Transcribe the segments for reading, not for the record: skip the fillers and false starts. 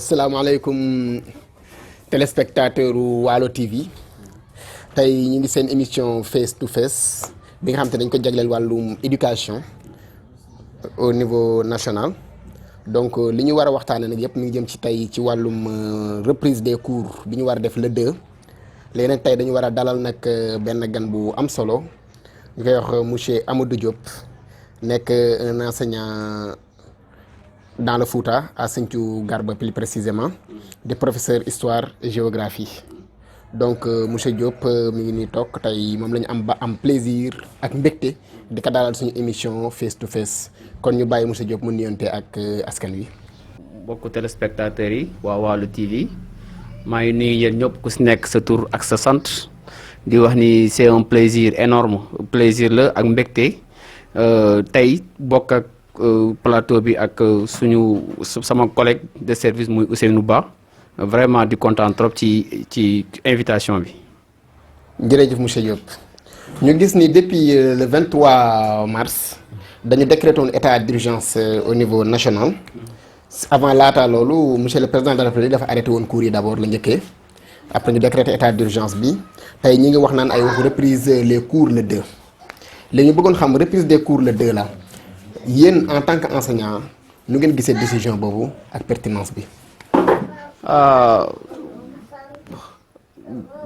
asalaamaaleykum téléspectateur Waalo TV tey ñu ngi seen émission face to face bi nga xam te dañ ko jagleel wàllum éducation au niveau national donc li ñu war a waxtaane nag yëpp mi ngi jëm ci tey ci wàllum reprise des cours bi ñu war a def le 2 léegi nag tey dañu war a dalal nag benn gan bu am solo ñu koy wax monsieur Amadou Diop nekk un enseignant dans le Fouta à Sinthiou Garba plus précisément de professeur histoire et géographie donc monsieur Diop mi ngi nii toog tey moom la ñu am plaisir ak mbégte di ko dalal suñu émission face to face kon ñu bàyyi monsieur Diop mu nuyonte ak askan wi. mbokku téléspectateurs yi waa Waalo TV maa ngi nuyu yéen ñëpp ku si nekk sa tur ak sa sant di wax ni c'est un plaisir énorme plaisir la ak mbégte tey bokk ak plateau bi ak suñu sama collègue de service muy Ousseynou Ba vraiment di kontaan trop ci invitation bi. jërëjëf monsieur Diop ñu gis ni depuis le 23 mars dañu décrété woon état d'urgence au niveau national avant laata loolu monsieur le président de la République dafa arrêté woon cours yi d'abord la njëkkee après ñu décrété état d'urgence bi tey ñi ngi wax naan ay wax reprise les cours le 2 léegi ñu bëggoon xam reprise des cours le 2 la. yéen en tant que enseignant nu ngeen gisee décision boobu ak pertinence bi.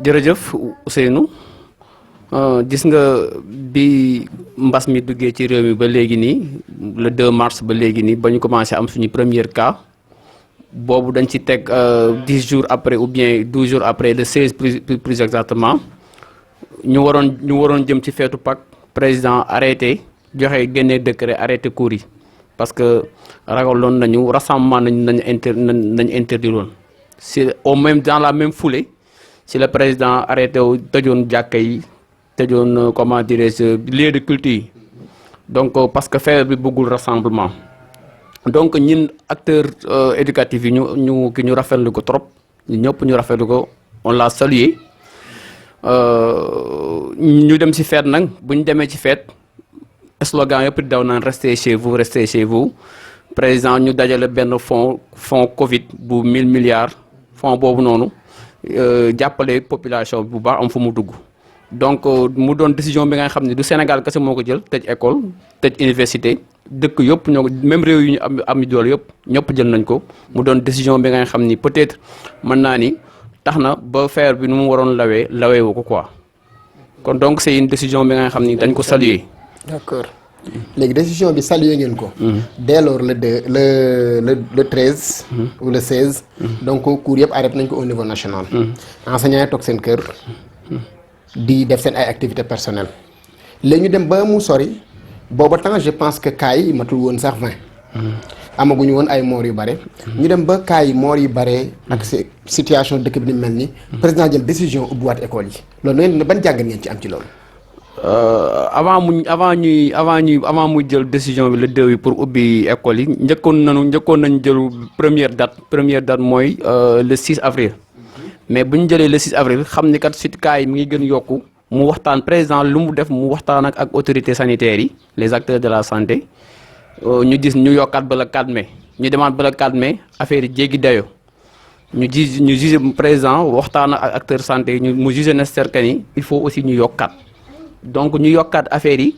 jërëjëf Ousseynou gis nga bi mbas mi duggee ci réew mi ba léegi nii le 2 mars ba léegi nii ba ñu commencé am suñu premier cas boobu dañ ci teg 10 jours après ou bien 12 jours après le 16 plus exactement ñu waroon jëm ci feetu Pâques président arrêté. joxe génne décret arrêté cours yi parce que ragaloon nañu rassemblement nañu interdire woon si au même dans la même foulée si le président arrêté wu tëjoon jàkka yi tëjoon comment dirais-je lieu de culte yi donc parce que feebar bi bëggul rassemblement donc ñun acteurs éducatifs yi ñu rafetlu ko trop ñu ñëpp ñu rafetlu ko on l'a salué ñu dem ci fête nag bu ñu demee ci fête slogan yëpp daw naan restez chez vous président ñu dajale benn fonds Covid bu 1000 milliards fonds boobu noonu jàppale population bu baax am fu mu dugg donc mu doon décision bi nga xam ne du Sénégal kese moo ko jël tëj école tëj université dëkk yëpp ñoo même réew yu ñu am doole yëpp ñëpp jël nañ ko mu doon décision bi nga xam ni peut-être mën naa ni tax na ba feebar bi nu mu waroon lawee wu ko quoi kon donc c'est une décision bi nga xam ni dañ ko saluer. d'accord léegi décision bi salué ngeen ko. dès lors le 13. ou le 16. donc cours yëpp arrêté nañ ko au niveau national. enseignants yi toog seen kër. di def seen ay activités personnelles. léegi ñu dem ba mu sori booba temps je pense que cas yi matul woon sax 20. amaguñu woon ay moor yu bare. ñu dem ba cas yi moor yu bare. ak situation dëkk bi ni mel ni. président jël décision ubbiwaat école yi. loolu ngeen ban jàngat ngeen ci am ci loolu. avant muy jël décision bi le 2 bi pour ubbi école yi njëkkoon nañu jël première date mooy le 6 avril mais bu ñu jëlee le 6 avril xam ni kat sit cas yi mi ngi gën yokku mu waxtaan président lu mu def mu waxtaan ak autorités sanitaires yi les acteurs de la santé ñu gis ñu yokkaat ba le 4 mai ñu demaat ba le 4 mai affaire yi jéggi dayo ñu jugé président waxtaan ak acteurs santé yi mu jugé nécessaire que ni il faut aussi ñu yokkaat. donc ñu yokkaat affaire yi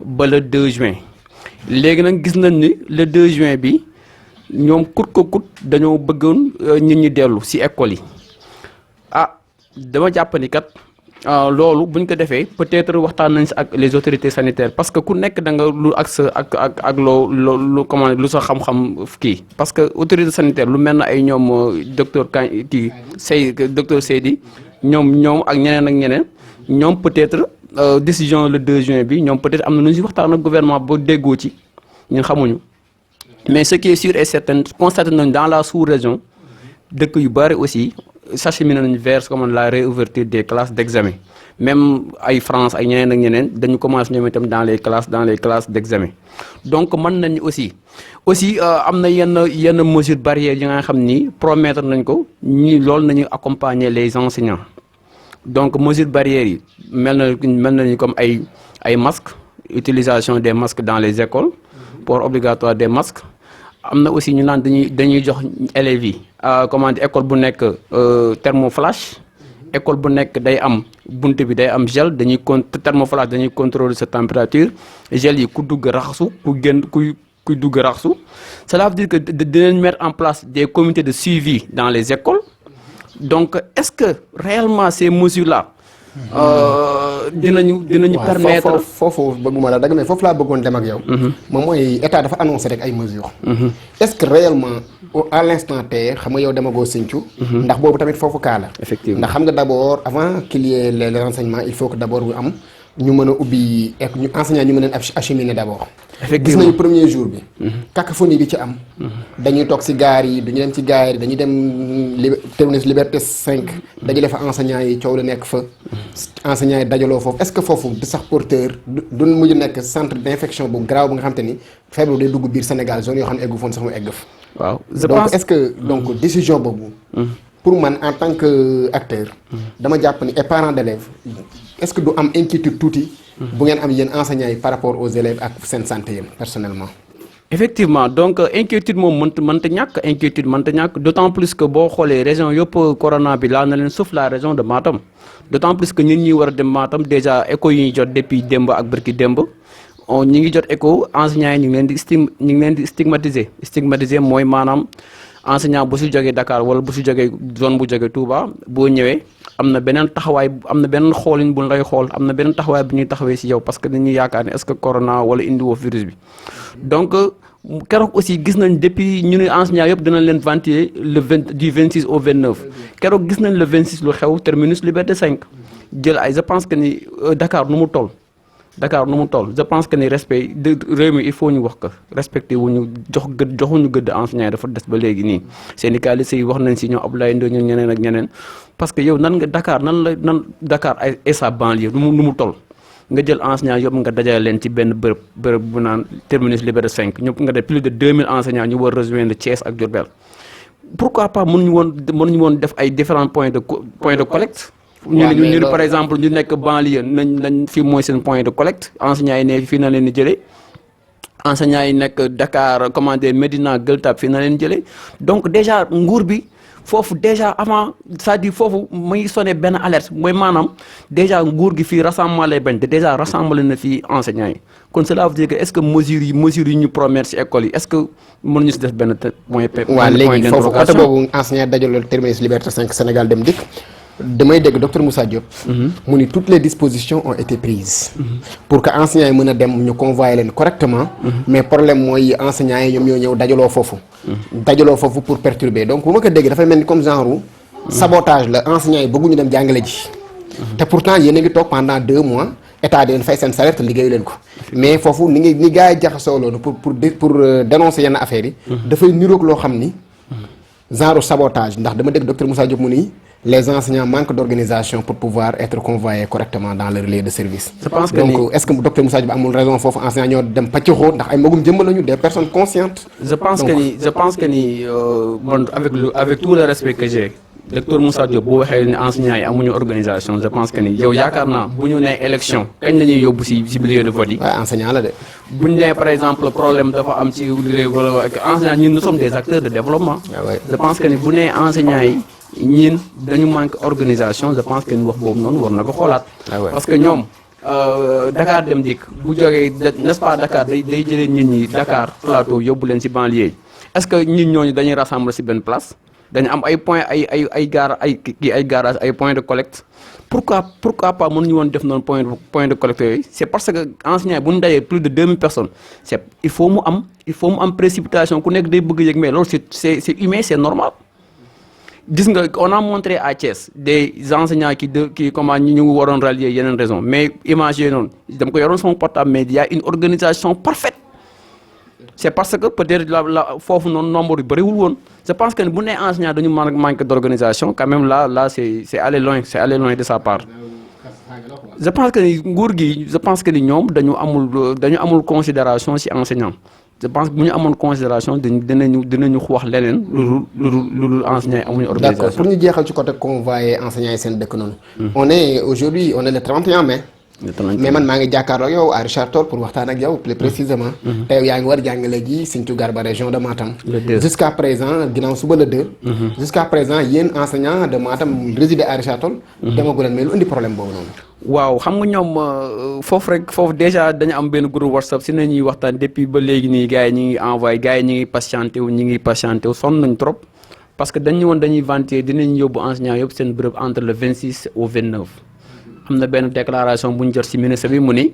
ba le 2 juin léegi nag gis nañ ni le 2 juin bi ñoom kut ko kut dañoo bëggoon nit ñi dellu ci école yi dama jàpp ni kat loolu buñ ko defee peut-être waxtaan nañ si ak les autorités sanitaires parce que ku nekk da nga lu ak sa ak loo comment lu sa xam-xam kii parce que autorité sanitaire lu mel na ay ñoom docteur docteur Seydi ñoom ak ñeneen ñoom peut-être décision le 2 juin bi ñoom peut-être am na nu si waxtaan ak gouvernement ba déggoo ci ñun xamuñu mais ce qui est sûr et certain constaté nañ dans la sous-région dëkk yu bari aussi s'acheminé nañ vers comme la réouverture des classes d'examen même ay France ay ñeneen ak ñeneen dañu commencé ñoom itam dans les classes d'examen donc mën nañ aussi am na yenn mesures barrières yi nga xam ni promettre nañ ko ñi loolu nañu accompagner les enseignants. donc mesures barrières yi mel nañu comme ay masques utilisation des masques dans les écoles port obligatoire des masques am na aussi ñu naan dañuy jox élèves yi comment dire école bu nekk thermoflash. école bu nekk day am bunt bi day am gel dañuy thermoflash dañuy contrôler sa température gel yi ku dugg raxasu ku génn kuy dugg raxasu cela veut dire que dinañ mettre en place des comités de suivi dans les écoles donc est-ce que réellement ces mesures là dinañu permettre foofu bëgguma la dagg mais foofu laa bëggoon dem ak yow moom mooy état dafa annoncé rek ay mesures est-ce que réellement à l'instant T xam nga yow demagoo Sinthiou ndax boobu tamit foofu kaa la effectivement ndax xam nga d'abord avant qu'il y ait les renseignements il faut que d'abord ñu mën a ubbi ak ñu enseignants ñu mën a acheminer d'abord gis nañu premier jour bi cacophonie bi ci am dañuy toog ci gaar yi duñu dem ci gaar yi dañuy dem terminus Liberté 5 dajale fa enseignants yi coow la nekk fa enseignants yi dajaloo foofu est-ce que foofu di sax porteur du mujj nekk centre d'infection bu grave bu nga xam te ni feebar day dugg biir Sénégal zone yoo xam ne eggu foon sax mu egg fa waaw donc est-ce que donc décision boobu pour man en tant que acteur dama jàpp ni et parents d'élèves est-ce que du am inquiétude tuuti bu ngeen am yéen enseignants yi par rapport aux élèves ak seen santé yéen personnellement effectivement donc inquiétude moom mënta ñàkk d'autant plus que boo xoolee région yëpp corona bi laa na leen sauf la région de Matam d'autant plus que ñun ñi war a dem Matam déjà écho yi ñu jot depuis démb ak bërki démb ñi ngi jot écho enseignants yi ñu ngi leen di stigmatiser mooy maanaam enseignant bu si jógee Dakar wala bu si jógee zone bu jógee Touba boo ñëwee am na beneen taxawaay am na beneen xoolin bu lay xool am na beneen taxawaay bu ñuy taxawee si yow parce que dañuy yaakaar ne est-ce que corona wala indiwoo virus bi donc keroog aussi gis nañ depuis ñu ne enseignants yëpp dinañ leen ventiler du 26 au 29 keroog gis nañ le 26 lu xew terminus Liberté 5 jël ay je pense que ni Dakar nu mu toll je pense que ni respect de réew mi il faut ñu wax ko respecté wuñu joxuñu gëdd enseignants yi dafa des ba léegi nii syndicalistes yi wax nañ si ñoom Abdoulaye Ndoye ñun ñeneen ak ñeneen parce que yow nan nga Dakar Dakar ay sa banlieue nu mu toll nga jël enseignants yëpp nga dajale leen ci benn bërëb bu naan terminus Liberté 5 ñëpp nga def plus de 2000 enseignants ñu war rejoindre Thiès ak Diourbel pourquoi pas mënuñu woon def ay différents points de collecte ñu par exemple ñu nekk banlieue nañ fii mooy seen point de collecte enseignants yi ne fii na leen di jëlee enseignants yi nekk Dakar Médina Gueule Tapée fii na leen jëlee donc déjà nguur bi foofu déjà avant c'est-à-dire foofu muy sonné benn alerte mooy maanaam déjà nguur gi fii rassemblement lay bañ te déjà rassemblé na fii enseignants yi kon cela veut dire que est-ce que mesures yi ñu promettre ci école yi est-ce que mënuñu si def benn point waaw léegi foofu côté boobu enseignants dajaloo terminus Liberté 5 Sénégal dem dikk damay dégg docteur Moussa Diop mu ni toutes les dispositions ont été prises pour que enseignants yi mën a dem ñu convoyer leen correctement mais problème mooy enseignants yi ñoom ñoo ñëw dajaloo foofu pour perturber donc bu ma ko dégg dafay mel ni comme genre sabotage la enseignants yi bëgguñu dem jàngale ji te pourtant yéen a ngi toog pendant 2 mois état di leen fay seen salaire te liggéeyu leen ko mais foofu ni gars yi jaxasoo loolu pour dénoncer yenn affaires yi dafay niroog loo xam ni genre sabotage ndax dama dégg docteur Moussa Diop mu ni les enseignants manquent d'organisation pour pouvoir être convoyés correctement dans leur lieu de service. Je pense que donc est-ce que docteur Moussa Diop amul raison foofu enseignants ñoo dem pàcc ndax ay magum jëmm lañu des personnes conscientes. je pense que ni man avec tout le respect que j'ai docteur Moussa Diop bu waxee ne enseignants yi amuñu organisation je pense que ni yow yaakaar naa bu ñu nee élection kañ la ñuy yóbbu si milieu de vote yi. waaw enseignant la de. bu ñu nee par exemple problème dafa am ci réew wala ak enseignants ñun nous sommes des acteurs de développement. je pense que ni bu nee enseignants yi. ñiin dañu manque organisation je pense que ni wax boobu noonu war na ko xoolaat parce que ñoom Dakar dem dikk bu jógee n'est-ce pas Dakar day jëlee nit ñi Dakar plateau yóbbu leen ci banlieue yi est-ce que nit ñooñu dañuy rassembler ci benn place dañu am ay point ay garage ay point de collecte pourquoi pas mënuñu woon def noonu point de collecte yooyu c'est parce que enseignants bu ñu dajee plus de 2000 personnes il faut mu am précipitation ku nekk day bëgg yëg mais loolu c'est humain c'est normal gis nga on a montré à Thiès des enseignants qui comment ñu waroon rallier yeneen raison mais image yooyu noonu dama ko yoroon sama portable mais il y a une organisation parfaite c'est parce que peut-être la foofu noonu nombre yu bëriwul woon je pense que bu nee enseignant dañu manque d'organisation quand même là c'est aller loin de sa part je pense que ni nguur gi je pense que ni ñoom dañu amul considération ci enseignant je pense que bu ñu amoon considération dinañu wax leneen lu enseignants yi amuñu organisation. D'accord pour ñu jeexal ci côté convoyer enseignants yi seen dëkk noonu. on est le 31 mai. mais man maa ngi jàkkaarloo yow à Richard Toll pour waxtaan ak yow plus précisément. te yow yaa ngi war jàngale ji Sinthiou Garba région de Matam. jusqu'à présent ginnaaw suba le 2. jusqu'à présent yéen enseignants de Matam résidé à Richard Toll. demagu leen mais lu indi problème boobu noonu. waaw xam nga ñoom foofu déjà dañu am benn groupe WhatsApp si nañuy waxtaan depuis ba léegi nii gars yi ñu ngi envoyé gars yi ñu ngi patienté wu sonn nañ trop parce que dañu woon dañuy vanter dinañ yóbbu enseignants yëpp seen bërëb entre le 26 au 29. am na benn déclaration bu ñu jot ci ministre bi mu ni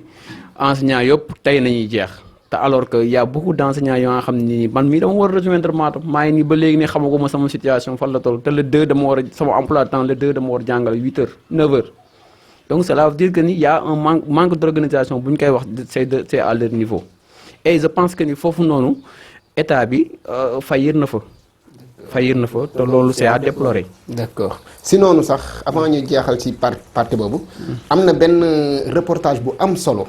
enseignants yëpp tey nañuy jeex te alors que y a beaucoup d'enseignants yoo nga xam ni man mii dama war a rejoindre Matam maa ngi nii ba léegi nii xamaguma sama situation fan la toll te le 2 dama war a sama emploi de temps le 2 dama war a jàngale 8 heures 9 heures donc cela veut dire que ni y a un manque d'organisation bu ñu koy wax c'est à leur niveau et je pense que ni foofu noonu état bi faillir na fa te loolu c'est à déplorer. d'accord si noonu sax avant ñu jeexal ci partie boobu. am na benn reportage bu am solo.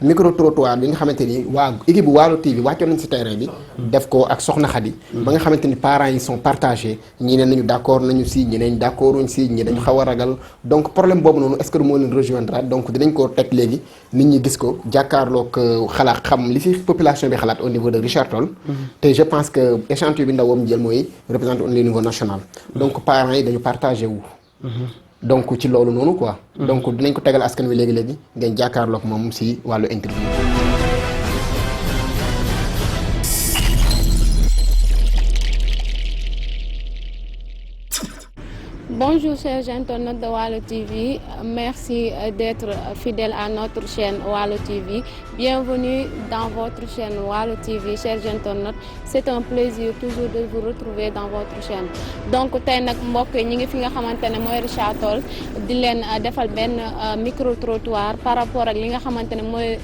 micro trottoir bi nga xamante ni waa équipe bu Waalo TV wàccoon nañ ci terrain bi. def ko ak Soxna Khady. ba nga xamante ni parents yi sont partagés ñii ne nañu d'accord nañu ci ñeneen d'accorduñ ci ñi dañu xaw a ragal donc problème boobu noonu est-ce que moo leen rejoindre donc dinañ ko teg léegi nit ñi gis ko jàkkaarloog xalaat xam li ci population bi xalaat au niveau de Richard Toll. te je pense que échantillon bi ndawam jël mooy représente au niveau national. donc parents yi dañu partagé wu. donc ci loolu noonu quoi. donc dinañ ko tegal askan wi léegi ngeen jàkkaarloog moom ci wàllu interview. Bonjour chers internautes de Waalo TV, merci d'être fidèles à notre chaîne Waalo TV. Bienvenue dans votre chaîne Waalo TV, chers internautes. C'est un plaisir toujours de vous retrouver dans votre chaîne. Donc tey nag mbokk yi ñu ngi fi nga xamante ne mooy Richard Toll di leen defal benn micro trottoir par rapport ak li nga xamante ne mooy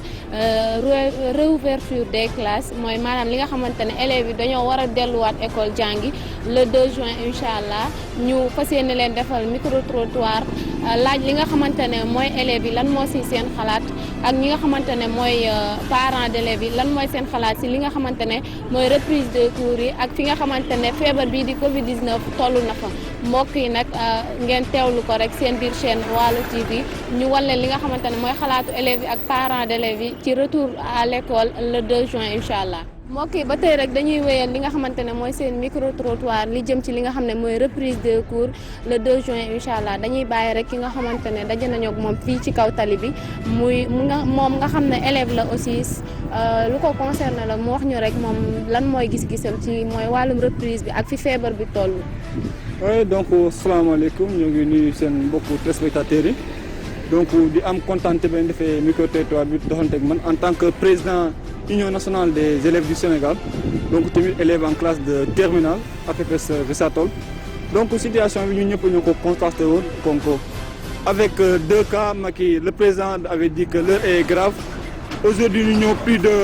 réouverture des classes mooy maanaam li nga xamante ne élèves yi dañoo war a delluwaat école jàngi le 2 juin incha allah ñu fas yéene leen defal micro trottoir laaj li nga xamante ne mooy élèves yi lan moo ci seen xalaat ak ñi nga xamante ne mooy parents d'élèves yi lan mooy seen xalaat ci li nga xamante ne mooy reprise des cours yi ak fi nga xamante ne feebar bii di Covid 19 toll na fa mbokk yi nag ngeen teewlu ko rek seen biir chaîne Waalo TV ñu wan leen li nga xamante ne mooy xalaatu élèves yi ak parents d'élèves yi ci retour à l'école le 2 juin incha allah. mbokk yi ba tey rek dañuy wéyal li nga xamante ne mooy seen micro trottoir li jëm ci li nga xam ne mooy reprise des cours le 2 juin incha allah dañuy bàyyi rek ki nga xamante ne daje nañu ak moom fii ci kaw tali bi moom nga xam ne élève la aussi lu ko concerne la mu wax ñu rek moom lan mooy gis-gisam ci mooy wàllum reprise bi ak fi feebar bi toll. oui donc salaamaaleykum ñu ngi nuyu seen mbokku téléspectateurs yi donc di am contenté ba defee micro trottoir bi doxanteeg man en tant que président Union nationale des élèves du Sénégal donc tamit élèves en classe de terminale APPS Richard Toll donc situation bi ñun ñëpp ñoo ko constaté woon donc avec 2 cas Macky le président avait dit que l'heure est grave aujourd'hui ñu ñëw plus de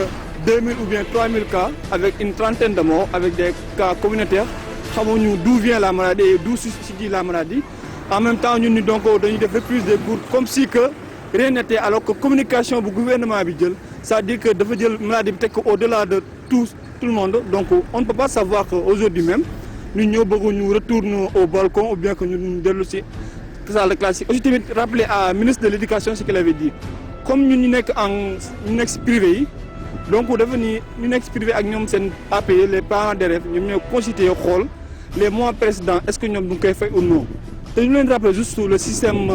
2000 ou bien 3000 cas avec une trentaine de morts avec des cas communautaires xamuñu d'où vient la maladie et d'où se dit la maladie en même temps ñun ñu donc dañuy def reprise des cours comme si que rien n'était alors que communication bu gouvernement bi jël c'est-à-dire que dafa jël maladie bi teg ko au-delà de tout le monde donc on ne peut pas savoir que aujourd'hui même ñun ñoo bëgg ñu retourner au balcon ou bien que ñu dellu ci salle de classe yi aussi tamit rappeler à ministre de l'éducation ce qu'il avait dit comme ñun ñu nekk ci privé yi donc dafa ni ñu nekk ci privé ak ñoom seen APE les parents d'élèves ñoom ñoo consulter xool les mois précédents est-ce que ñoom du koy fay ou non te ñu leen rappeler juste le système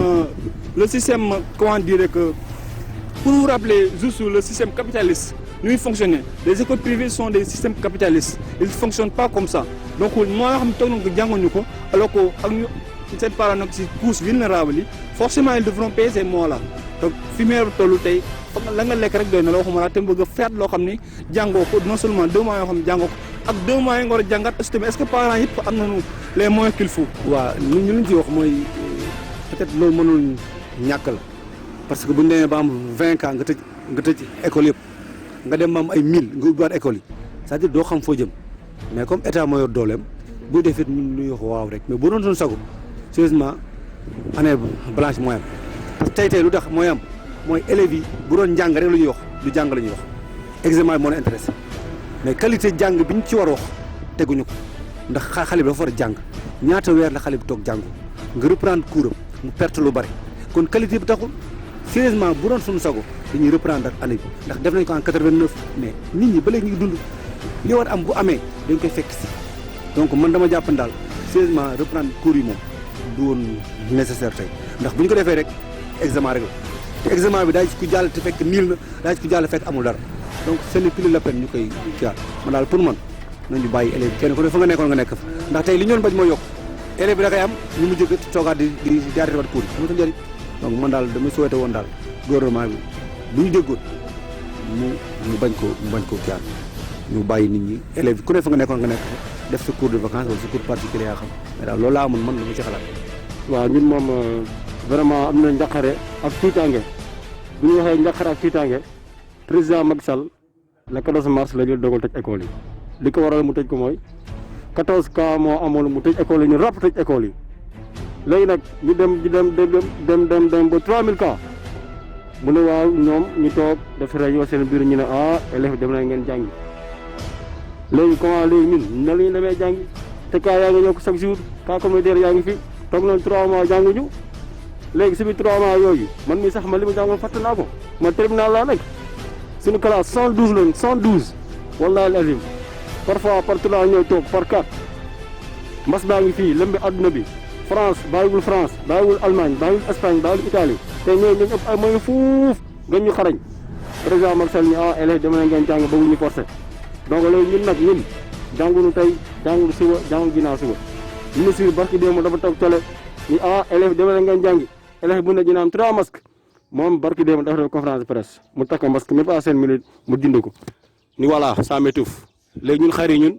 comment dire que pour vous rappeler juste le système capitaliste nu muy fonctionner les écoles privées sont des systèmes capitalistes ils ne fonctionnent pas comme ça donc moo nga xam ne toog nañ ko jànguñu ko alors que ak ñu seen parents nag ci couche vulnérable yi forcément ils devront payer ces mois-là donc fi meer tollu tey la nga lekk rek doy na la waxuma la te bëgg a feet loo xam ni jàngoo ko non seulement 2 mois yoo xam ne jàngoo ko ak 2 mois yi nga war a jàngat aussi tamit est-ce que parents yëpp am nañu les moyens qu'il faut. waaw ñu luñ ci wax mooy peut-être loolu mënul ñàkk la parce que bu ñu demee ba am 20 cas nga tëj école yëpp nga dem ba am ay 1000 nga ubbiwaat école yi c'est-à-dire doo xam foo jëm mais comme état moo yor dooleem bu defit lu wax waaw rek mais bu doon doon sago sérieusement année blanche mooy am parce que tey lu tax mooy am mooy élèves yi bu doon njàng rek la ñuy wax du jàng la ñuy wax examen bi moo la intéressé mais qualité jàng bi ñu ci war a wax teguñu ko ndax xale bi dafa war a jàng ñaata weer la xale bi toog jàngu nga reprendre cours am mu perte lu bari kon qualité bi taxul sérieusement bu doon suñu sago dañuy reprendre ak année bi ndax def nañ ko en 89 mais nit ñi ba léegi ñu ngi dund li war am bu amee dañ koy fekk si donc man dama jàpp ne daal sérieusement reprendre cours yi moom du woon nécessaire tey ndax bu ñu ko defee rek examen rek la te examen bi daa ci ku jàll te fekk niil na daa ci ku jàll fekk amul dara donc ce n'est plus la peine ñu koy jaar man daal pour man nañu bàyyi élèves yi kenn ku ne fa nga nekkoon nga nekk fa ndax tey li ñu doon bañ mooy yokk élève bi da koy am ñu mu jóg toogaat di arrêté waat cours yi amul njëriñ donc man daal dama souhaité woon daal gouvernement bi bu ñu déggoon mu bañ ko jaar ñu bàyyi nit ñi élèves ku ne fa nga nekkoon nga nekk fa def sa cours de vacances wala sa cours particulier yaa xam mais daal loolu laa amoon man lu ma ci xalaat. waaw ñun moom vraiment am na njaqare ak tiitaange bu ñu waxee njaqare ak tiitaange président Macky Sall le 14 mars la jël dogal tëj école yi li ko waral mu tëj ko mooy 14 cas moo amoon mu tëj école yi ñu ràpp tëj école yi léegi nag ñu dem ba 3000 cas mu ne waaw ñoom ñu toog def réunion seen biir ñu ne élèves dem na ngeen jàngi léegi comment léegi ñun nan la ñu demee jàngi te cas yaa ngi yokk chaque jour cas communautaire yaa ngi fi toog nañ 3 mois jànguñu léegi si biir 3 mois yooyu man mi sax ma li ma jàngoon fàtte naa ko man terminal laa nekk suñu classe 112 lañ 112 wallaahi azim parfois par 3 ñooy toog par 4 mbas baa ngi fii lëmbi adduna bi France bàyyiwul France bàyyiwul Allemagne bàyyiwul Espagne bàyyiwul Italie te ñooñu dañu ëpp ay moyens fuuf gën ñu xarañ président Macky Sall ñu élèves dem na ngeen jàng bëgg ñu forcé donc léegi ñun nag ñun jànguñu tey jànguñu suba jànguñu ginnaaw suba ministre bi barki démb dafa toog télé ñu élèves dem na ngeen jàngi élèves bu ne dina am 3 masques moom barki démb dafa def conférence de presse mu takk masque même pas 5 minutes mu dind ko ni voilà ça m'étouffe léegi ñun xar yi ñun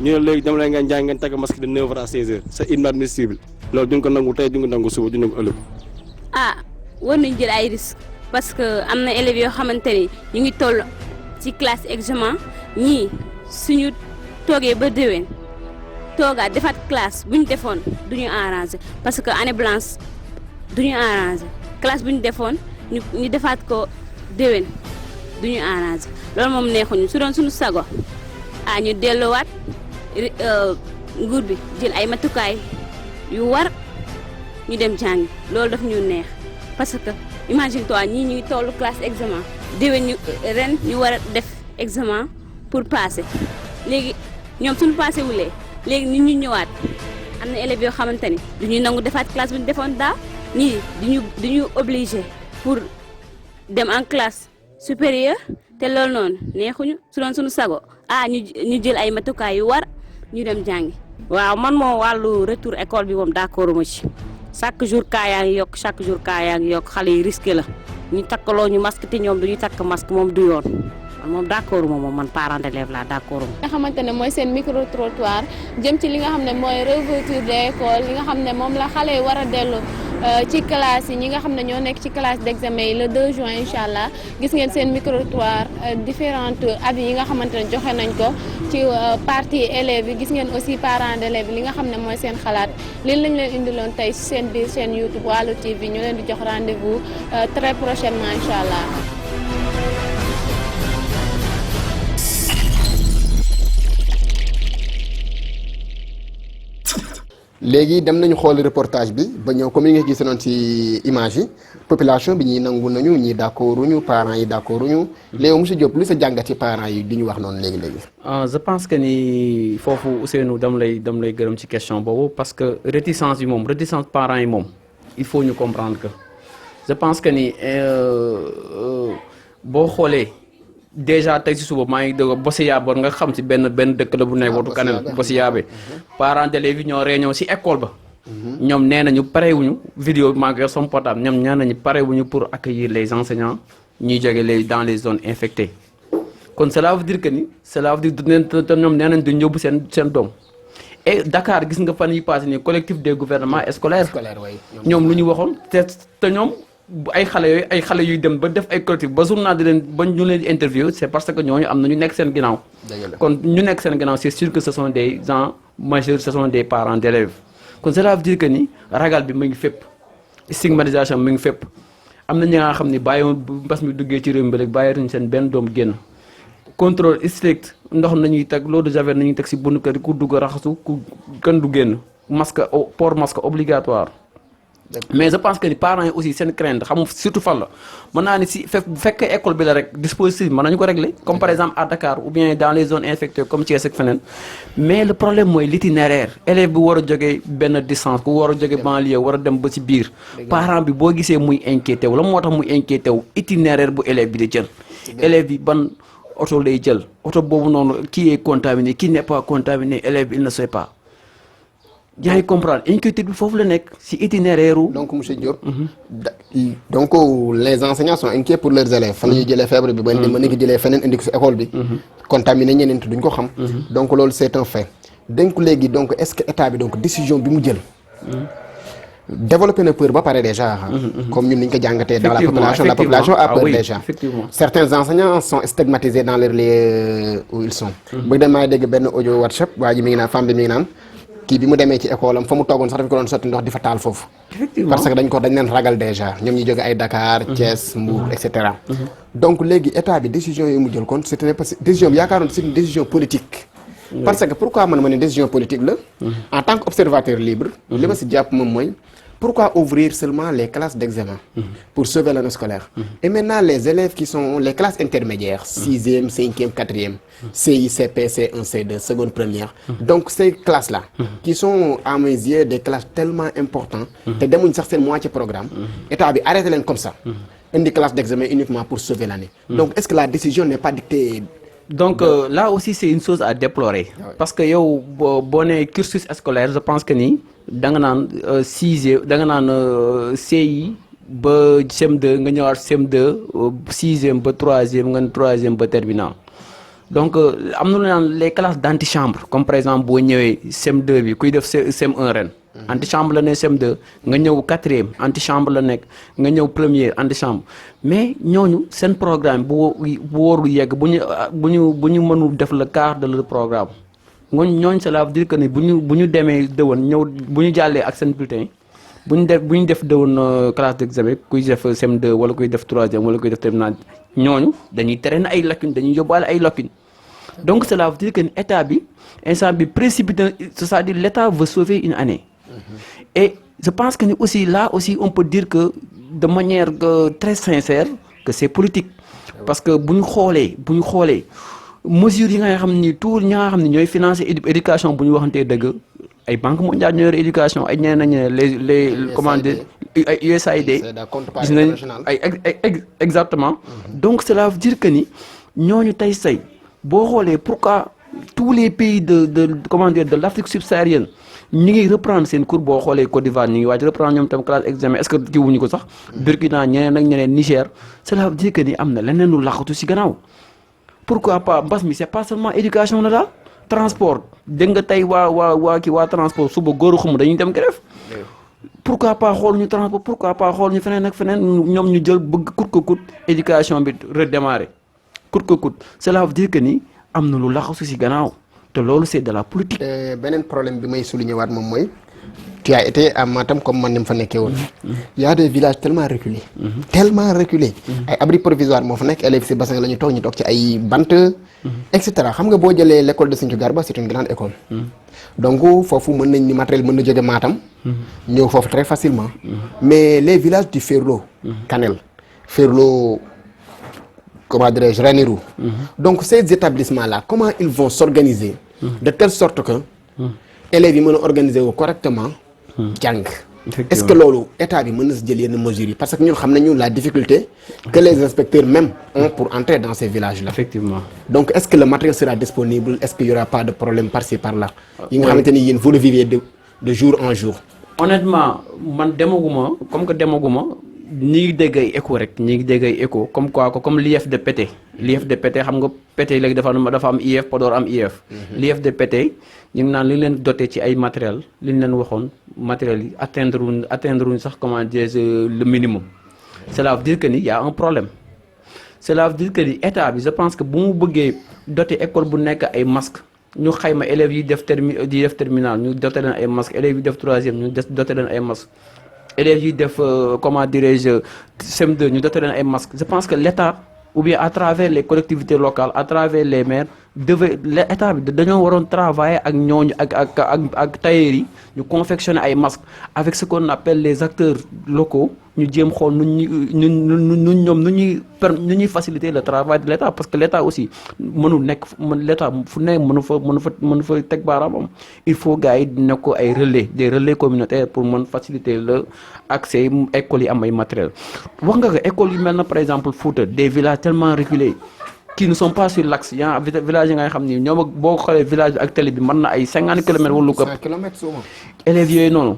ñu ne léegi dem na ngeen jàng ngeen takk masque de 9h à 16h c'est inadmissible loolu duñ ko nangu tey duñ ko nangu suba duñ ko ëllëg. war nañ jël ay risques parce que am na élèves yoo xamante ni ñu ngi toll ci classe examen ñii suñu toogee ba déwén toogaat defaat classe bu ñu defoon du ñu arrangé parce que année blanche du ñu arrangé classe bu ñu defoon ñu defaat ko déwén du ñu arrangé loolu moom neexuñu su doon suñu sago ñu delloowaat nguur bi jël ay matukaay yu war ñu dem jàngi loolu daf ñu neex parce que imagine toi ñii ñuy tollu classe examen déwén ñu ren ñu war a def examen pour passer léegi ñoom suñu passé wulee léegi nit ñu ñëwaat am na élèves yoo xamante ni du ñuy nangu defaat classe bi ñu defoon daaw ñii duñu obligé pour dem en classe supérieure te loolu noonu neexuñu su doon suñu sago ñu jël ay matukaay yu war ñu dem jàngi. waaw man moom wàllu retour école bi moom d'accord ma ci chaque jour cas yaa ngi yokk chaque jour cas yaa ngi yokk xale yi risqué la ñu takkaloo ñu masque te ñoom du ñu takk masque moom du yoon man moom d'accord ma moom man parent d'élève laa d'accord ma. nga xamante ne mooy seen micro trottoir jëm ci li nga xam ne mooy réouverture des écoles li nga xam ne moom la xale yi war a dellu ci classe yi ñi nga xam ne ñoo nekk ci classe d'examen yi le 2 juin incha allah gis ngeen seen micro trottoir différentes avis yi nga xamante ne joxe nañ ko ci partie élèves yi gis ngeen aussi parents d'élèves yi li nga xam ne mooy seen xalaat lii lañ leen indiloon tey ci seen biir chaîne YouTube Waalo TV ñu leen di jox rendez-vous très prochainement incha allah. léegi dem nañu xool reportage bi ba ñëw comme ni nga gis noonu ci image yi population bi ñii nangu nañu ñii d'accorduñu parents yi d'accorduñu léegi monsieur Diop lu sa jàngat ci parents yi di ñu wax noonu léegi. je pense que ni foofu Ousseynou dam lay gërëm ci question boobu parce que réticence parents yi moom il faut ñu comprendre que je pense que ni boo xoolee. déjà tey si suba maa ngi dégg Bossiya bor nga xam si benn dëkk la bu nekk watu kanel Bossiya bi parents d'élèves yi ñoo réunion si école ba ñoom nee nañu parewuñu vidéo bi maa ngi yor sama portable ñoom nee nañu parewuñu pour accueillir les enseignants ñuy jóge dans les zones infectées kon cela veut dire que ni te ñoom nee nañ duñ yóbbu seen doom et Dakar gis nga fan yi passé ni collectif des gouvernements scolaires ñoom lu ñu waxoon te ñoom ay xale yuy dem ba def ay collectif ba journal di leen ba ñu leen di interview c'est parce que ñooñu am na ñu nekk seen ginnaaw kon ñu nekk seen ginnaaw c'est sûr que ce sont des gens majeurs ce sont des parents d'élèves kon cela veut dire que ni ragal bi mu ngi fépp stigmatisation mi ngi fépp am na ñi nga xam ne bàyyi mbas mi duggee ci réew mi rek bàyyi seen benn doom génn contrôle strict ndox nañuy teg l'eau de javel nañuy teg si buntu kër ku dugg raxasu ku kenn du génn port masque obligatoire mais je pense que les parents yi aussi seen crainte xam surtout fan la mën naa ni si bu fekkee école bi la rek dispositif mën nañu ko régler comme par exemple à Dakar ou bien dans les zones infectées comme Thiès ak feneen mais le problème mooy l'itinéraire élève bi war a jógee benn distance ku war a jógee banlieue war a dem ba ci biir parent bi boo gisee muy inquiété wu la moo tax muy inquiété wu itinéraire bu élève bi di jël élève bi ban oto lay jël oto boobu noonu qui est contaminé qui n'est pas contaminé élève bi il ne sait pas yaa ngi comprendre inquiétude bi foofu la nekk si itinéraire donc monsieur Diop. donc les enseignants sont inquiets pour leurs élèves. fan la ñuy jëlee feebar bi ba mën nañu ko jëlee feneen indi ko si école bi. contaminé ñeneen te duñ ko xam. donc loolu c'est un fait. donc léegi donc est-ce que état bi donc décision bi mu jël. développé na peur ba pare déjà. comme ñun ni ñu ko jàngatee dans la population a peur déjà. certains enseignants sont stigmatisés dans leur lieu où ils sont. bu demee dégg benn audio WhatsApp waa ji mi ngi naan femme bi mi ngi naan. kii bi mu demee ci école am fa mu toogoon sax dafa ko doon sotti ndox di fa taal foofu. parce que dañ leen ragal déjà ñoom ñu jóge ay Dakar. Thiès Mbour et cetera. donc léegi état bi décision yi mu jël kon c'était parce que décision bi yaakaaroon c'est une décision politique. parce que pourquoi man ma ne décision politique la. en tant qu'observateur libre. li ma si jàpp moom mooy. Pourquoi ouvrir seulement les classes d'examen pour sauver l'année scolaire? Et maintenant, les élèves qui sont les classes intermédiaires, 6e, 5e, 4e, CI, CP, C1, C2, seconde, première. Donc, ces classes-là, qui sont à mes yeux des classes tellement importantes, que dès une certaine moitié programme, l'État a arrêté comme ça. Une classe d'examen uniquement pour sauver l'année. Donc, est-ce que la décision n'est pas dictée? Donc là aussi c'est une chose à déplorer parce que yow boo nee cursus scolaire je pense que ni da nga naan sixième da nga naan CI ba CM2 nga ñëwaat CM2 sixième ba troisième nga troisième ba terminal donc am na lu naan les classes d'antichambre comme par exemple boo ñëwee CM2 bi kuy def CM1 ren antichambre la ne CM2 nga ñëw quatrième antichambre la nekk nga ñëw première antichambre mais ñooñu seen programme bu warul yegg bu ñu mënul def le quart de leur programme ñooñu cela veut dire que ni bu ñu demee dëwoon ñëw bu ñu jàllee ak seen bulletin bu ñu def dëwoon classe d'examen kuy def CM2 wala kuy def troisième wala kuy def terminale ñooñu dañuy tere na ay lacunes dañuy yóbbaale ay lacunes donc cela veut dire que ni état bi instant bi précipité c'est-à-dire l'état veut sauver une année. Et je pense que aussi là aussi on peut dire que de manière très sincère que c'est politique parce que bu ñu xoolee mesures yi nga xam ni tout ñi nga xam ne ñooy financer éducation bu ñu waxantee dëgg ay banque mondiale ñoo yor éducation ay ñeneen les comment dire ay USAID gis nañ ay exactement donc cela veut dire que ni ñooñu tey say boo xoolee pourquoi tous les pays de comment dire de l'Afrique subsaharienne ñi ngi reprendre seen cours boo xoolee Côte d'Ivoire ñi ngi waaj reprendre ñoom tam classe examen est-ce que jiwuñu ko sax Burkina ñeneen ak ñeneen Niger cela veut dire que ni am na leneen lu laqatu ci gannaaw pourquoi pas mbas mi c'est pas seulement éducation la daal transport dégg nga tey waa transport suba góoru xamu dañuy dem grève pourquoi pas xool ñu transport pourquoi pas xool ñu feneen ak feneen ñoom ñu jël bëgg coûte que coûte éducation bi redémarrer coûte que coûte cela veut dire que ni am na lu laqatu ci gannaaw te loolu c'est de la politique. beneen problème bi may souligner waat moom mooy tu as été à Matam comme man ni mu fa nekkee woon. y a des villages tellement reculés. tellement reculés. ay abris provisoires moo fa nekk élèves ci bassin la ñu toog ci ay bant. et cetera xam nga boo jëlee l'école de Sinthiou Garba c'est une grande école. donc foofu mën nañ ni matériel mën na jóge Matam. ñëw foofu très facilement. mais les villages du Ferlo. Kanel Ferlo. Comment dirais-je, Ranérou. Donc ces établissements-là, comment ils vont s'organiser de telle sorte que élèves yi mën a organiser wu correctement jàng. Est-ce que loolu état bi mën na si jël yenn mesures yi parce que ñun xam nañu la difficulté que les inspecteurs même ont pour entrer dans ces villages-là. Effectivement. Donc est-ce que le matériel sera disponible? Est-ce qu'il y aura pas de problème par-ci par-là? yi nga xamante ni yéen vous le vivez de jour en jour. Honnêtement man demaguma comme que demaguma ñi ngi dégg ay écho rek ñi ngi dégg ay écho comme quoi comme l'IFDPT xam nga PT léegi dafa am IF Podor am IF. l'IFDPT ñu ngi naan li leen doté ci ay matériel li ñu leen waxoon matériel yi atteindre sax comment dire le minimum. Cela veut dire que ni y a un problème cela veut dire que ni état bi je pense que bu mu bëggee doté école bu nekk ay masques ñu xayma élèves yi def terminal ñu doté leen ay masques élèves yi def troisième ñu doté leen ay masques. élèves yi def comment dirais-je CM2 ñu doté leen ay masques je pense que l'État ou bien à travers les collectivités locales à travers les maires l'état bi dañoo waroon travailler ak ñooñu ak tailleurs yi ñu confectionner ay masques avec ce qu'on appelle les acteurs locaux ñu jéem xool nu ñuy faciliter le travail de l'état parce que l'état aussi mënul nekk l'état fu ne mënu fa teg baaraamam il faut gars yi dina ko ay des relais communautaires pour mën faciliter le accès écoles yi am ay matériel wax nga ko écoles yu mel na par exemple Fouta des villages tellement reculés qui ne sont pas sur l'axe yaa village yi nga xam ni ñoom boo xoolee village bi ak télé bi mën na ay 50 kilomètres wala lu ko 100 kilomètres souvent. élèves yooyu noonu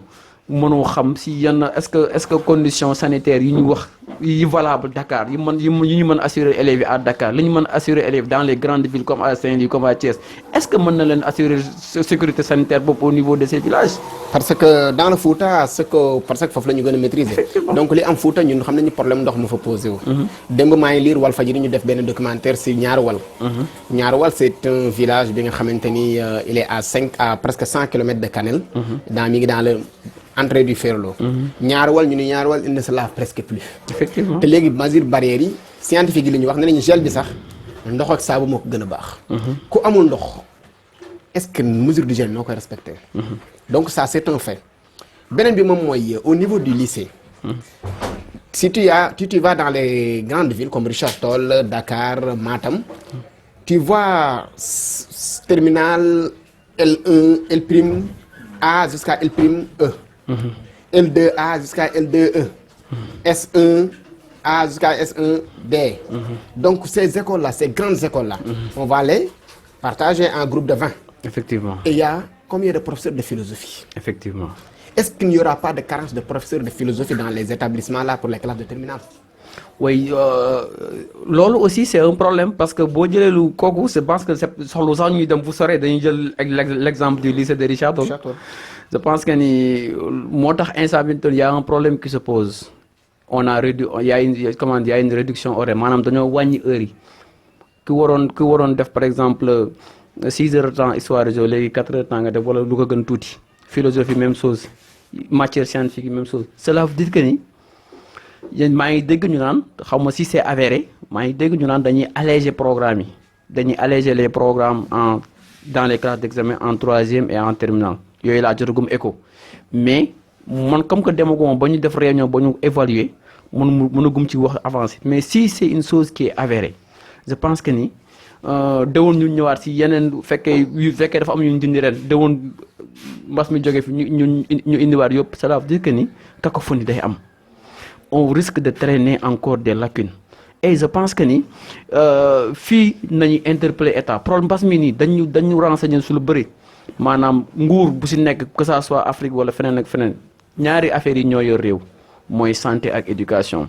mënoo xam si yenn est-ce que conditions sanitaires yi ñu wax yi valable Dakar yi ñu mën assurer élèves yi à Dakar li ñu mën assurer élèves dans les grandes villes comme à Saint-Louis comme à Thiès est-ce que mën na leen assurer sécurité sanitaire boobu au niveau de ces villages. parce que dans le Fouta parce que foofu la ñu gën a maîtriser. donc li am Fouta ñun xam nañu problème ndox mu fa posé wu. démb maa ngi lire Walfadjri ñu def benn documentaire si Ñaaruwal. Ñaaruwal c'est un village bi nga xamante ni il est à presque 100 kilomètres de Kanel. mi ngi dans le entrée du Ferlo. Ñaaruwal ñu ni Ñaaruwal il ne se lave presque plus. effectivement te léegi mesure barrières yi scientifique yi li ñu wax ne nañu gel bi sax ndox ak saabu moo ko gën a baax. ku amul ndox est-ce que mesure du gel noo koy respecté. donc ça c'est un fait beneen bi moom mooy au niveau du lycée. si tu vas dans les grandes villes comme Richard Toll Dakar Matam tu vois terminal L1 L' A jusqu'à L' E. L2A jusqu'à L2E. S1 A jusqu'à S1D. Donc ces écoles-là, ces grandes écoles-là, on va les partager en groupe de 20. Effectivement. Et il y a combien de professeurs de philosophie? Effectivement. Est-ce qu'il n'y aura pas de carence de professeurs de philosophie dans les établissements là pour les classes de terminale? Oui, loolu aussi c'est un problème parce que boo jëlee lu kooku je pense que soxlu sax ñuy dem bu sore dañuy jël l'exemple du lycée de Richard Toll. Je pense que ni moo tax instant bi il y a un problème qui se pose. On a réduit il y a une réduction horaire maanaam dañoo wàññi heures yi ki waroon def par exemple 6 heures de temps histoire géo léegi 4 heures de temps nga def wala lu ko gën tuuti philosophie même chose matière scientifique même chose cela veut dire que ni yéen maa ngi dégg ñu naan xaw ma si c'est avéré maa ngi dégg ñu naan dañuy alléger programme yi dañuy alléger les programmes dans les classes d'examen en 3e et en terminale yooyu laa jotagum écho mais man comme que demaguma ba ñu def réunion ba ñu évaluer mënagum ci wax avancé mais si c'est une chose qui est avérée je pense que ni déwoon ñu ñëwaat si yeneen fekkee dafa am ñu dindi ren déwoon mbas mi jógee fi ñu indiwaat yëpp cela veut dire que ni cacophonie day am. On risque de traîner encore des lacunes et je pense que ni fii nañu interpeller état problème mbas mi nii dañu renseigner su lu bëri maanaam nguur bu si nekk que ça soit Afrique wala feneen ak feneen ñaari affaires yi ñoo yor réew mooy santé ak éducation.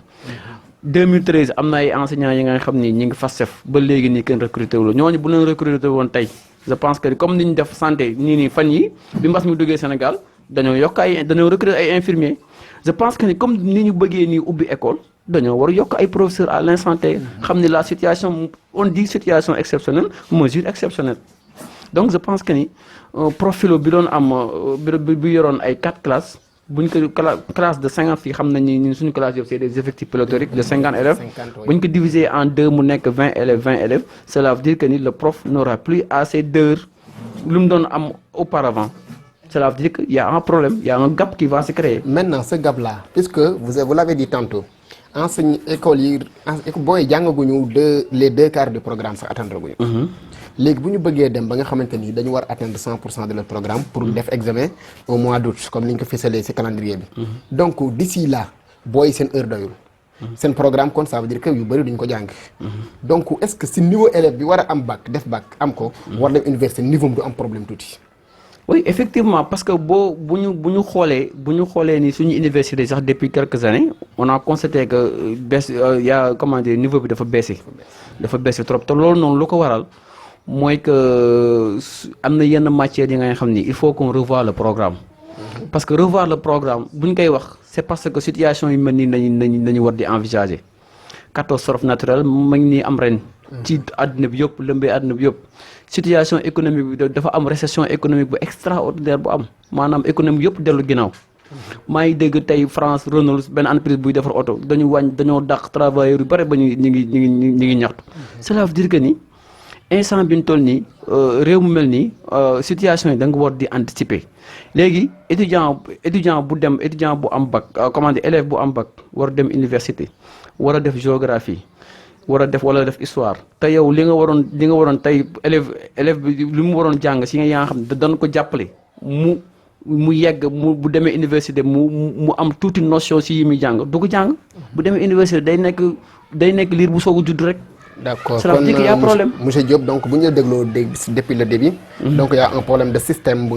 2013 am na ay enseignants yi nga xam ni ñi ngi FASTEF ba léegi nii kenn recruté wu la ñooñu bu leen recruté woon tey je pense que comme ni ñu def santé nii fan yi bi mbas mi duggee Sénégal dañoo recruter ay infirmiers. Je pense que comme ni ñu bëggee nii ubbi école dañoo war a yokk ay professeurs à l'instant T xam ni la situation on dit situation exceptionnelle mesure exceptionnelle donc je pense que ni profilo bi doon am bi yoroon ay 4 classes buñ ko classe de 50 fii xam nañ ni suñu classe yëpp c'est des effectifs pléthoriques de 50 élèves buñ ko diviser en 2 mu nekk 20 élèves cela veut dire que ni le prof n'aura plus assez d'heures lu mu doon am auparavant. Cela veut dire qu'il y a un problème, il y a un gap qui va se créer. Maintenant, ce gap-là, puisque vous l'avez dit tantôt, école booy jàngaguñu les 2/4 du programme sax atteindre guñu. léegi bu ñu bëggee dem ba nga xamante ni dañu war atteindre 100% de leur programme pour def examen au mois d'août comme ni ñu ko ficelee ci calendrier bi. donc d'ici là booy seen heure doyul. seen programme kon ça veut dire que yu bëri duñ ko jàng. donc est-ce que si niveau élève bi war a am bac def bac am ko. war dem université niveau du am problème tuuti. Oui, effectivement, parce que bu ñu xoolee ni suñu université sax depuis quelques années on a constaté que y a comment dire niveau bi dafa baissé trop te loolu noonu lu ko waral mooy que am na yenn matières yi nga xam ni il faut qu'on revoie le programme parce que revoir le programme bu ñu koy wax c'est parce que situation yi mel nii nañu war di envisager catastrophe naturelle mu ngi nii am ren ci àdduna bi yëpp lëmbee àdduna bi yëpp situation économique bi dafa am récession économique bu extraordinaire bu am maanaam économie yëpp dellu ginnaaw maa ngi dégg tey France Renault benn entreprise buy defar oto dañoo dàq travailleurs yu bare ba ñu ngi ñaxtu cela veut dire que ni instant bi ñu toll nii réew mu mel nii situation yi da nga war di anticiper léegi étudiant bu dem étudiant bu am bac comment dire élève bu am bac war dem université war a def géographie war a def wala def histoire te yow li nga waroon tey élève bi li mu waroon jàng si nga yaa xam ne dañ ko jàppale mu yegg bu demee université mu am tuuti notion si yi muy jàng du ko jàng bu demee université day nekk liir bu soog a judd rek. D'accord. Ça veut dire qu'il y a un problème. Monsieur Diop, donc, vous avez depuis le début, donc il y a un problème de système,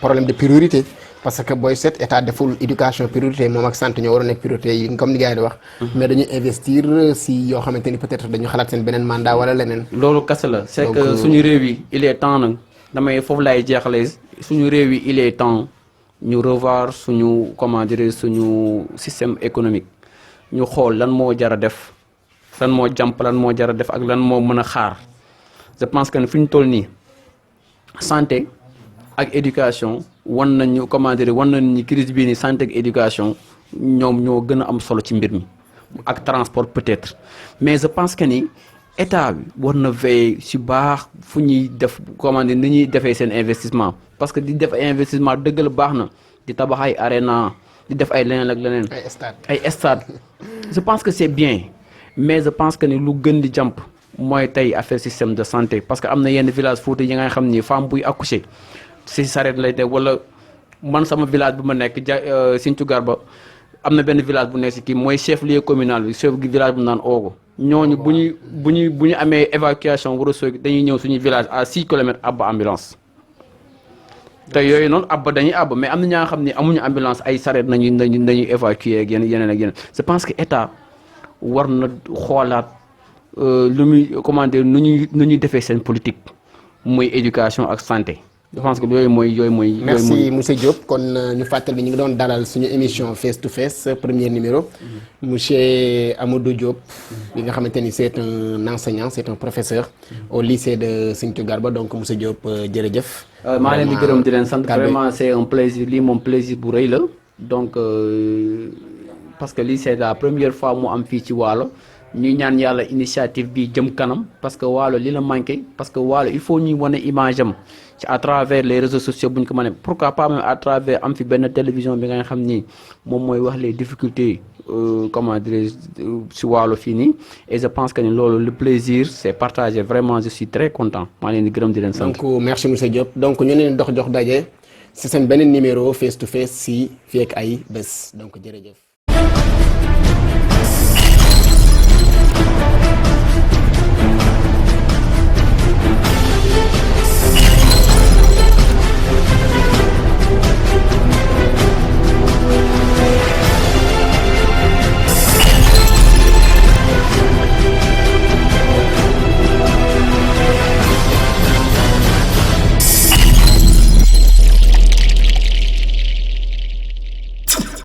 problème de priorité. Parce que boy set état de full éducation priorité mom ak santé ñoo wara nek priorité comme ni gaay di wax mais dañuy investir si yo xamanteni peut-être dañu xalat sen benen mandat wala lenen lolu kasse la c'est que suñu réew yi il est temps nak damay fofu lay jéxalé suñu réew yi il est temps ñu revoir suñu comment dire suñu système économique ñu xol lan mo jara def lan moo jàmp lan moo jar a def ak lan moo mën a xaar je pense que fi ñu toll nii santé ak éducation wan nañu comment dire wan nañu crise bii nii santé ak éducation ñoom ñoo gën a am solo ci mbir mi ak transport peut-être mais je pense que ni état bi war na veiller si baax fu ñuy def comment dire ni ñuy defee seen investissement parce que di def ay investissement dëgg la baax na di tabax ay arena di def ay leneen ak leneen ay stade je pense que c'est bien mais je pense que ni lu gën di jàmp mooy tey affaire système de santé parce que am na yenn village Fouta yi nga xam ni femme buy accoucher si sareet lay def wala man sama village bu ma nekk Sinthiou Garba am na benn village bu nekk si kii mooy chef lieu communal bi chef village bu naan Ogo ñooñu bu ñu amee évacuation war a soog dañuy ñëw suñu village à 6 kilomètres abba ambulance te yooyu noonu abba dañuy abba mais am na ñaa xam ne amuñu ambulance ay sareet nañuy évacuer ak yeneen ak yeneen je pense que état war na xoolaat lu muy comment dire nu ñuy defee seen politique muy éducation ak santé je pense que yooyu mooy. merci monsieur Diop kon ñu fàttali ñu ngi doon dalal suñu émission face to face premier numéro. monsieur Amadou Diop. bi nga xamante ni c'est un enseignant c'est un professeur. au lycée de Sinthiou Garba donc monsieur Diop jërëjëf. maa leen di gërëm di leen sant vraiment c'est un plaisir lii moom plaisir bu rëy la donc. parce que lii c'est la première fois mu am fii ci Waalo ñuy ñaan yàlla initiative bi jëm kanam parce que Waalo li la manqué parce que Waalo il faut ñuy wane image am ci à travers les réseaux sociaux bu ñu ko mënee pourquoi pas même à travers am fi benn télévision bi nga xam ni moom mooy wax les difficultés comment dire ci Waalo fii nii et je pense que ni loolu le plaisir c'est partagé vraiment je suis très content maa leen di gërëm di leen sant. donc merci monsieur Diop donc ñu leen jox daje ci seen beneen numéro face to face si fii ak ay bés donc jërëjëf.